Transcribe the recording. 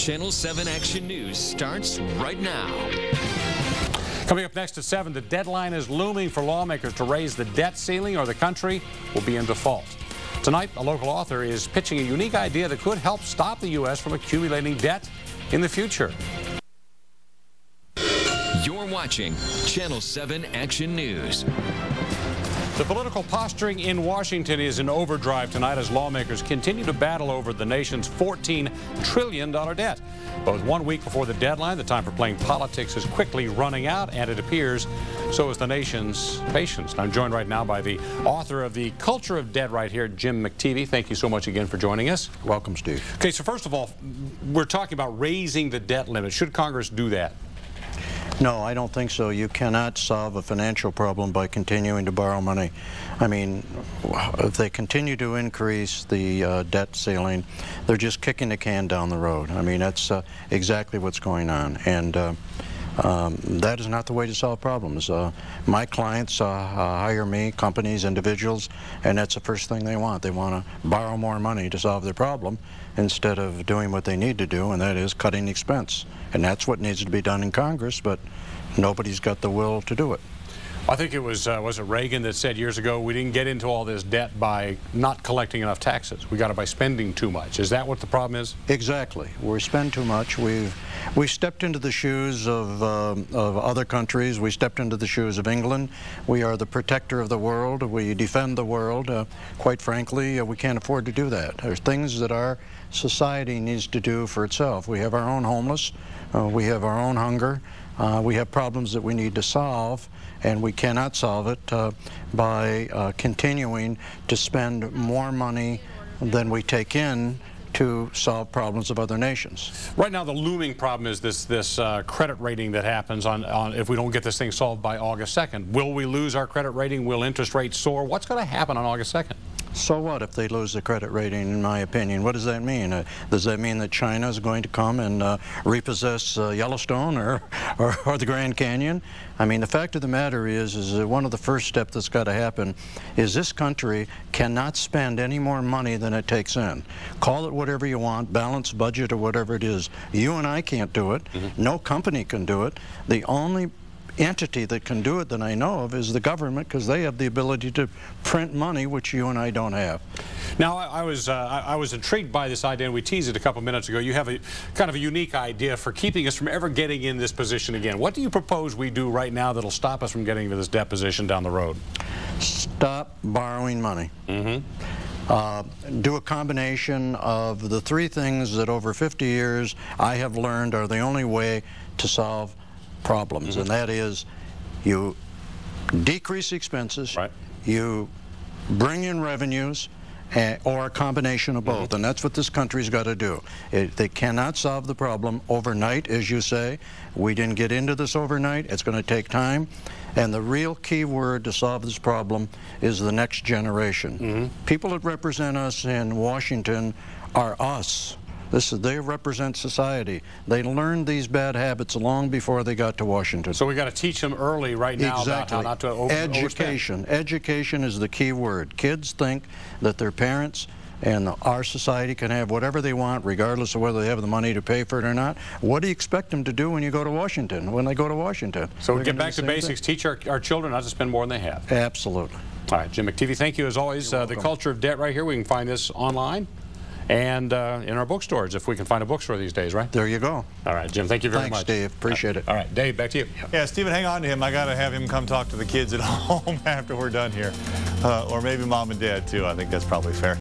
Channel 7 Action News starts right now. Coming up next at 7, the deadline is looming for lawmakers to raise the debt ceiling or the country will be in default. Tonight, a local author is pitching a unique idea that could help stop the U.S. from accumulating debt in the future. You're watching Channel 7 Action News. The political posturing in Washington is in overdrive tonight as lawmakers continue to battle over the nation's $14 trillion debt. But with 1 week before the deadline, the time for playing politics is quickly running out, and it appears so is the nation's patience. I'm joined right now by the author of The Culture of Debt right here, Jim McTevia. Thank you so much again for joining us. Welcome, Steve. Okay, so first of all, we're talking about raising the debt limit. Should Congress do that? No, I don't think so. You cannot solve a financial problem by continuing to borrow money. I mean, if they continue to increase the debt ceiling, they're just kicking the can down the road. I mean, that's exactly what's going on. And that is not the way to solve problems. My clients hire me, companies, individuals, and that's the first thing they want. They want to borrow more money to solve their problem instead of doing what they need to do, and that is cutting expense. And that's what needs to be done in Congress, but nobody's got the will to do it. I think it was it Reagan that said years ago, we didn't get into all this debt by not collecting enough taxes. We got it by spending too much. Is that what the problem is? Exactly. We spend too much. We stepped into the shoes of other countries. We stepped into the shoes of England. We are the protector of the world. We defend the world. Quite frankly, we can't afford to do that. There's things that our society needs to do for itself. We have our own homeless. We have our own hunger. We have problems that we need to solve, and we cannot solve it by continuing to spend more money than we take in to solve problems of other nations. Right now, the looming problem is this credit rating that happens on if we don't get this thing solved by August 2nd. Will we lose our credit rating? Will interest rates soar? What's going to happen on August 2nd? So what if they lose the credit rating, in my opinion? What does that mean? Does that mean that China is going to come and repossess Yellowstone or the Grand Canyon? I mean, the fact of the matter is that one of the first steps that's got to happen is this country cannot spend any more money than it takes in. Call it whatever you want, balanced budget or whatever it is. You and I can't do it. No company can do it. The only entity that can do it that I know of is the government, because they have the ability to print money, which you and I don't have. Now, I was intrigued by this idea, and we teased it a couple minutes ago. You have a kind of a unique idea for keeping us from ever getting in this position again. What do you propose we do right now that'll stop us from getting to this debt position down the road? Stop borrowing money. Do a combination of the three things that over 50 years I have learned are the only way to solve problems, and that is you decrease expenses, you bring in revenues, or a combination of both, and that's what this country's got to do. They cannot solve the problem overnight, as you say. We didn't get into this overnight. It's going to take time, and the real key word to solve this problem is the next generation. People that represent us in Washington are us. They represent society. They learned these bad habits long before they got to Washington. So we got to teach them early right now about how not to Education. Education is the key word. Kids think that their parents and our society can have whatever they want, regardless of whether they have the money to pay for it or not. What do you expect them to do when you go to Washington, when they go to Washington? So we get back to basics, teach our children not to spend more than they have. Absolutely. All right, Jim McTevia, thank you as always. The Culture of Debt right here. We can find this online and in our bookstores, if we can find a bookstore these days, right? There you go. All right, Jim, thank you very much. Thanks, Dave. Appreciate it. All right, Dave, back to you. Yeah, Stephen, hang on to him. I got to have him come talk to the kids at home after we're done here. Or maybe mom and dad, too. I think that's probably fair.